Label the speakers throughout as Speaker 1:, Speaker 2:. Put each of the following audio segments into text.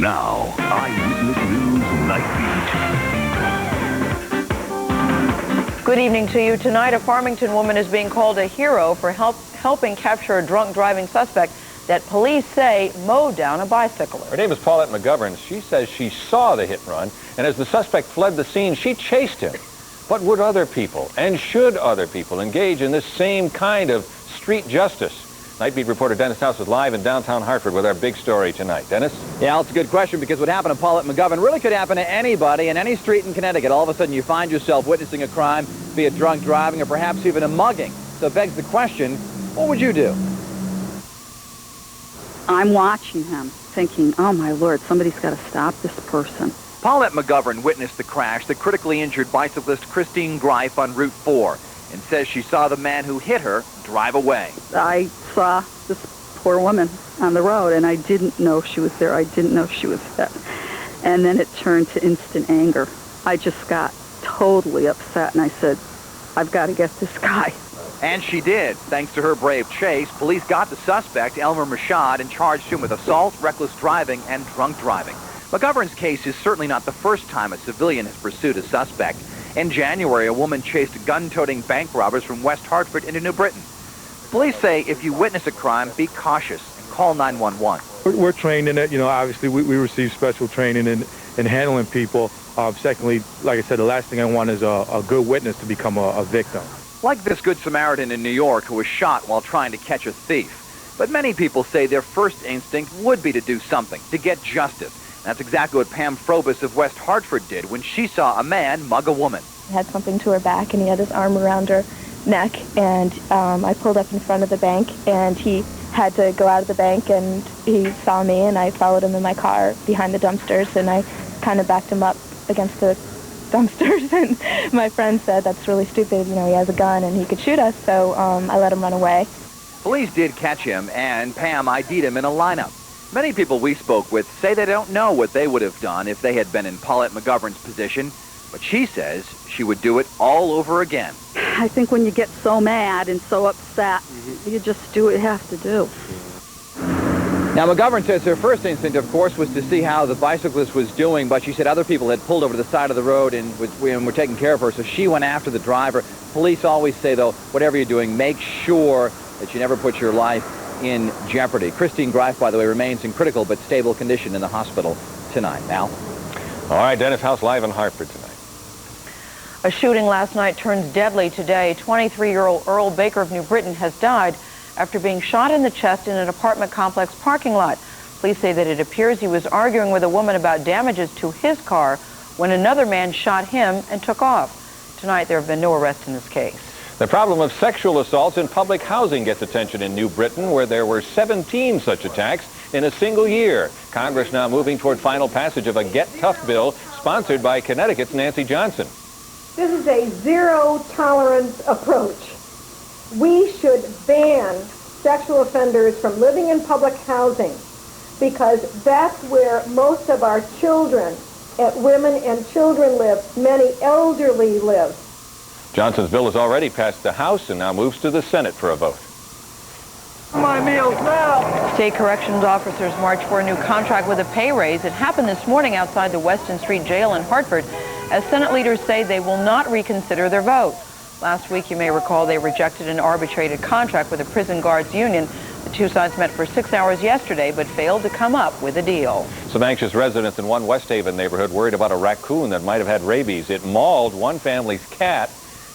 Speaker 1: Now, Eyewitness News NightBEAT.
Speaker 2: Good evening to you. Tonight, a Farmington woman is being called a hero for helping capture a drunk driving suspect that police say mowed down a bicyclist.
Speaker 3: Her name is Paulette McGovern. She says she saw the hit and run, and as the suspect fled the scene, she chased him. But would other people, and should other people, engage in this same kind of street justice? NightBEAT reporter Dennis House is live in downtown Hartford with our big story tonight. Dennis?
Speaker 4: Yeah, it's a good question, because what happened to Paulette McGovern really could happen to anybody in any street in Connecticut. All of a sudden you find yourself witnessing a crime, be it drunk driving or perhaps even a mugging. So it begs the question, what would you do?
Speaker 5: I'm watching him, thinking, oh my Lord, somebody's got to stop this person.
Speaker 4: Paulette McGovern witnessed the crash, the critically injured bicyclist Christine Greif on Route 4, and says she saw the man who hit her drive away.
Speaker 5: I saw this poor woman on the road, and I didn't know she was there. I didn't know she was hit. And then it turned to instant anger. I just got totally upset, and I said, I've got to get this guy.
Speaker 4: And she did. Thanks to her brave chase, police got the suspect, Elmer Mashad, and charged him with assault, reckless driving, and drunk driving. McGovern's case is certainly not the first time a civilian has pursued a suspect. In January, a woman chased gun-toting bank robbers from West Hartford into New Britain. Police say if you witness a crime, be cautious and call 911.
Speaker 6: We're trained in it. You know, obviously we receive special training in handling people. Secondly, like I said, the last thing I want is a good witness to become a victim.
Speaker 4: Like this Good Samaritan in New York who was shot while trying to catch a thief. But many people say their first instinct would be to do something, to get justice. That's exactly what Pam Frobus of West Hartford did when she saw a man mug a woman.
Speaker 7: He had something to her back, and he had his arm around her neck, and I pulled up in front of the bank, and he had to go out of the bank, and he saw me, and I followed him in my car behind the dumpsters, and I kind of backed him up against the dumpsters, and my friend said, that's really stupid, you know, he has a gun and he could shoot us, so I let him run away.
Speaker 4: Police did catch him, and Pam ID'd him in a lineup. Many people we spoke with say they don't know what they would have done if they had been in Paulette McGovern's position, but she says she would do it all over again.
Speaker 5: I think when you get so mad and so upset, you just do what you have to do.
Speaker 4: Now, McGovern says her first instinct, of course, was to see how the bicyclist was doing, but she said other people had pulled over to the side of the road and were taking care of her, so she went after the driver. Police always say, though, whatever you're doing, make sure that you never put your life in jeopardy. Christine Greif, by the way, remains in critical but stable condition in the hospital tonight. Al?
Speaker 3: All right, Dennis House live in Hartford tonight.
Speaker 2: A shooting last night turns deadly today. 23-year-old Earl Baker of New Britain has died after being shot in the chest in an apartment complex parking lot. Police say that it appears he was arguing with a woman about damages to his car when another man shot him and took off. Tonight, there have been no arrests in this case.
Speaker 3: The problem of sexual assaults in public housing gets attention in New Britain, where there were 17 such attacks in a single year. Congress now moving toward final passage of a Get Tough bill sponsored by Connecticut's Nancy Johnson.
Speaker 8: This is a zero-tolerance approach. We should ban sexual offenders from living in public housing because that's where most of our children, women and children live, many elderly live.
Speaker 3: Johnson's bill has already passed the House and now moves to the Senate for a vote.
Speaker 8: My meals now.
Speaker 2: State corrections officers marched for a new contract with a pay raise. It happened this morning outside the Weston Street Jail in Hartford, as Senate leaders say they will not reconsider their vote. Last week, you may recall, they rejected an arbitrated contract with the prison guards union. The two sides met for 6 hours yesterday, but failed to come up with a deal.
Speaker 3: Some anxious residents in one West Haven neighborhood worried about a raccoon that might have had rabies. It mauled one family's cat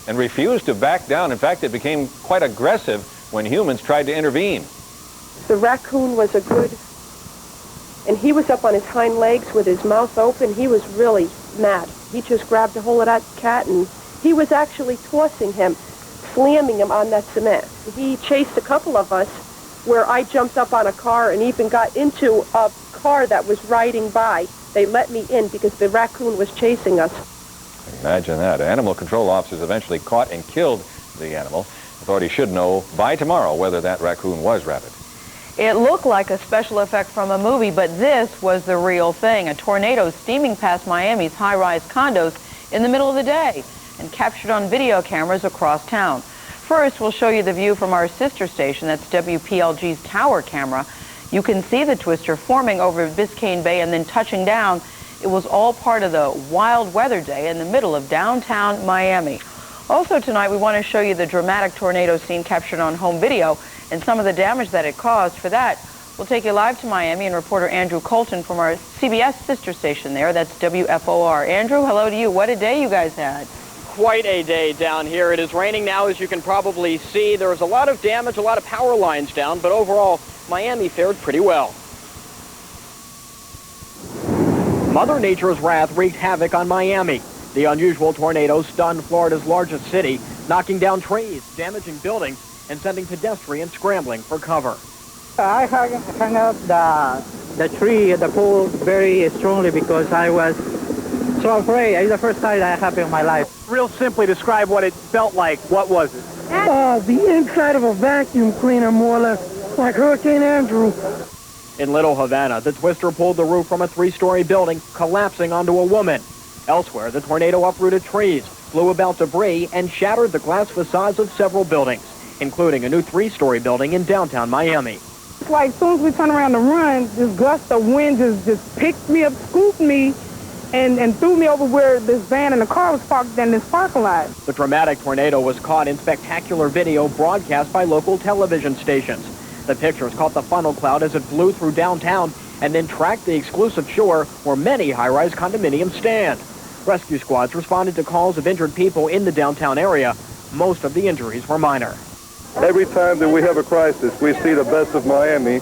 Speaker 3: and refused to back down. In fact, it became quite aggressive when humans tried to intervene.
Speaker 9: The raccoon was and he was up on his hind legs with his mouth open. He was really mad. He just grabbed a hold of that cat, and he was actually tossing him, slamming him on that cement. He chased a couple of us where I jumped up on a car and even got into a car that was riding by. They let me in because the raccoon was chasing us.
Speaker 3: Imagine that. Animal control officers eventually caught and killed the animal. Authorities should know by tomorrow whether that raccoon was rabid.
Speaker 2: It looked like a special effect from a movie, but this was the real thing. A tornado steaming past Miami's high-rise condos in the middle of the day and captured on video cameras across town. First, we'll show you the view from our sister station. That's WPLG's tower camera. You can see the twister forming over Biscayne Bay and then touching down. It was all part of the wild weather day in the middle of downtown Miami. Also tonight, we want to show you the dramatic tornado scene captured on home video and some of the damage that it caused. For that, we'll take you live to Miami and reporter Andrew Colton from our CBS sister station there. That's WFOR. Andrew, hello to you. What a day you guys had.
Speaker 10: Quite a day down here. It is raining now, as you can probably see. There was a lot of damage, a lot of power lines down, but overall, Miami fared pretty well. Mother Nature's wrath wreaked havoc on Miami. The unusual tornado stunned Florida's largest city, knocking down trees, damaging buildings, and sending pedestrians scrambling for cover.
Speaker 11: I hung up the tree at the pole very strongly because I was so afraid. It's the first time that happened in my life.
Speaker 10: Real simply describe what it felt like. What was it?
Speaker 11: The inside of a vacuum cleaner, more or less, like Hurricane Andrew.
Speaker 10: In Little Havana, the twister pulled the roof from a three-story building, collapsing onto a woman. Elsewhere, the tornado uprooted trees, blew about debris, and shattered the glass facades of several buildings, including a new three-story building in downtown Miami.
Speaker 11: It's like as soon as we turned around to run, this gust of wind just picked me up, scooped me, and threw me over where this van and the car was parked in this parking lot.
Speaker 10: The dramatic tornado was caught in spectacular video broadcast by local television stations. The pictures caught the funnel cloud as it blew through downtown and then tracked the exclusive shore where many high-rise condominiums stand. Rescue squads responded to calls of injured people in the downtown area. Most of the injuries were minor.
Speaker 12: Every time that we have a crisis, we see the best of Miami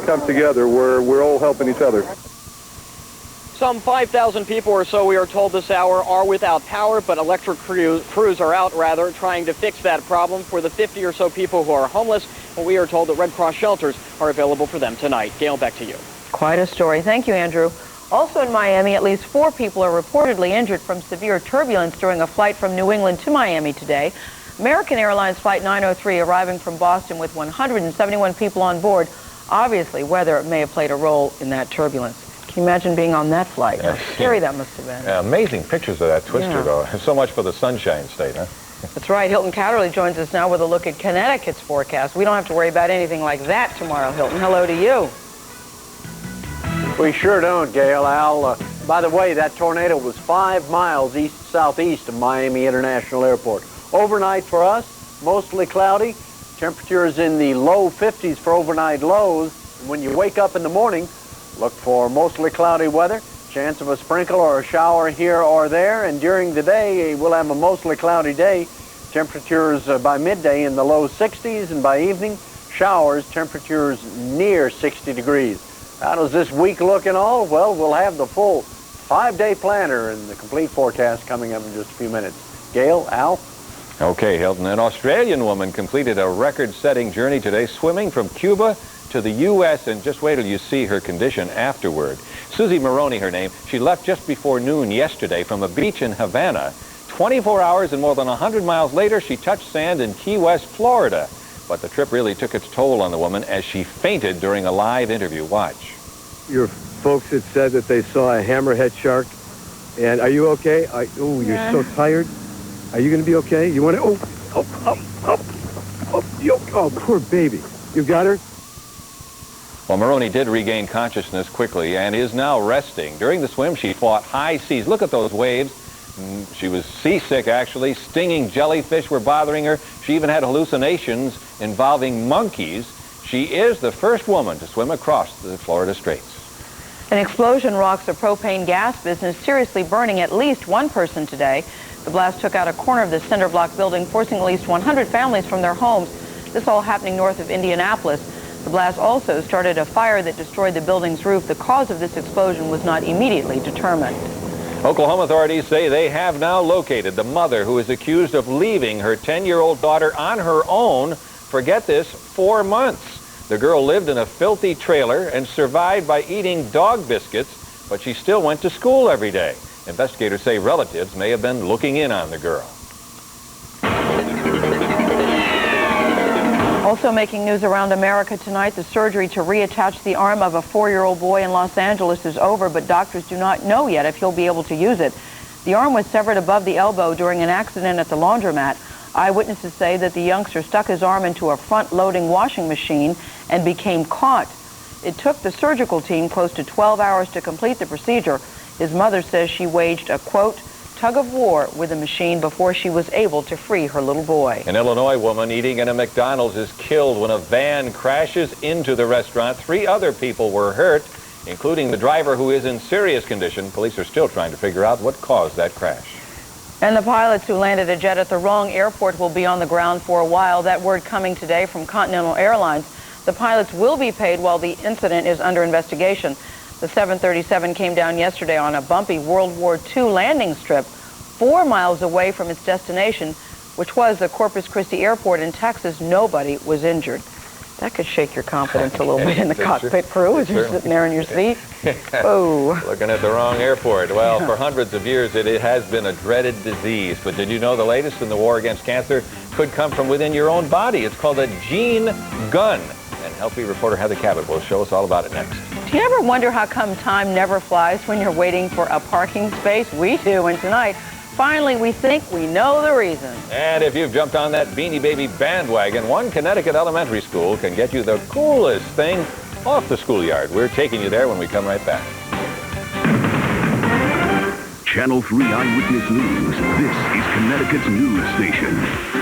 Speaker 12: come together where we're all helping each other.
Speaker 10: Some 5,000 people or so, we are told this hour, are without power, but electric crews are out, trying to fix that problem. For the 50 or so people who are homeless, we are told that Red Cross shelters are available for them tonight. Gayle, back to you.
Speaker 2: Quite a story. Thank you, Andrew. Also in Miami, at least 4 people are reportedly injured from severe turbulence during a flight from New England to Miami today. American Airlines Flight 903 arriving from Boston with 171 people on board. Obviously, weather may have played a role in that turbulence. Can you imagine being on that flight? How scary that must have been.
Speaker 3: Yeah, amazing pictures of that twister, though. So much for the Sunshine State, huh?
Speaker 2: That's right. Hilton Kaderli joins us now with a look at Connecticut's forecast. We don't have to worry about anything like that tomorrow, Hilton. Hello to you.
Speaker 13: We sure don't, Gayle. Al, by the way, that tornado was 5 miles east-southeast of Miami International Airport. Overnight for us, mostly cloudy. Temperatures in the low 50s for overnight lows. When you wake up in the morning, look for mostly cloudy weather. Chance of a sprinkle or a shower here or there. And during the day, we'll have a mostly cloudy day. Temperatures by midday in the low 60s, and by evening, showers, temperatures near 60 degrees. How does this week look and all? Well, we'll have the full 5-day planner and the complete forecast coming up in just a few minutes. Gayle, Al?
Speaker 3: Okay, Hilton. An Australian woman completed a record-setting journey today, swimming from Cuba to the U.S., and just wait till you see her condition afterward. Susie Maroney, her name. She left just before noon yesterday from a beach in Havana. 24 hours and more than 100 miles later, she touched sand in Key West, Florida. But the trip really took its toll on the woman as she fainted during a live interview. Watch.
Speaker 14: Your folks had said that they saw a hammerhead shark. And are you okay? You're so tired. Are you going to be okay? You want to... Oh, poor baby. You got her?
Speaker 3: Well, Maroney did regain consciousness quickly and is now resting. During the swim, she fought high seas. Look at those waves. She was seasick, actually. Stinging jellyfish were bothering her. She even had hallucinations involving monkeys. She is the first woman to swim across the Florida Straits.
Speaker 2: An explosion rocks the propane gas business, seriously burning at least one person today. The blast took out a corner of the cinder block building, forcing at least 100 families from their homes. This all happening north of Indianapolis. The blast also started a fire that destroyed the building's roof. The cause of this explosion was not immediately determined.
Speaker 3: Oklahoma authorities say they have now located the mother who is accused of leaving her 10-year-old daughter on her own for, get this, 4 months. The girl lived in a filthy trailer and survived by eating dog biscuits, but she still went to school every day. Investigators say relatives may have been looking in on the girl.
Speaker 2: Also making news around America tonight, the surgery to reattach the arm of a 4-year-old boy in Los Angeles is over, but doctors do not know yet if he'll be able to use it. The arm was severed above the elbow during an accident at the laundromat. Eyewitnesses say that the youngster stuck his arm into a front-loading washing machine and became caught. It took the surgical team close to 12 hours to complete the procedure. His mother says she waged a, quote, tug of war with the machine before she was able to free her little boy.
Speaker 3: An Illinois woman eating in a McDonald's is killed when a van crashes into the restaurant. 3 other people were hurt, including the driver, who is in serious condition. Police are still trying to figure out what caused that crash.
Speaker 2: And the pilots who landed a jet at the wrong airport will be on the ground for a while. That word coming today from Continental Airlines. The pilots will be paid while the incident is under investigation. The 737 came down yesterday on a bumpy World War II landing strip 4 miles away from its destination, which was the Corpus Christi Airport in Texas. Nobody was injured. That could shake your confidence a little bit in the cockpit crew as you're sitting there in your seat. Oh.
Speaker 3: Looking at the wrong airport. Well, for hundreds of years, it has been a dreaded disease. But did you know the latest in the war against cancer could come from within your own body? It's called a gene gun. And healthy reporter Heather Cabot will show us all about it next.
Speaker 2: Do you ever wonder how come time never flies when you're waiting for a parking space? We do, and tonight, finally, we think we know the reason.
Speaker 3: And if you've jumped on that Beanie Baby bandwagon, one Connecticut elementary school can get you the coolest thing off the schoolyard. We're taking you there when we come right back.
Speaker 1: Channel 3 Eyewitness News. This is Connecticut's news station.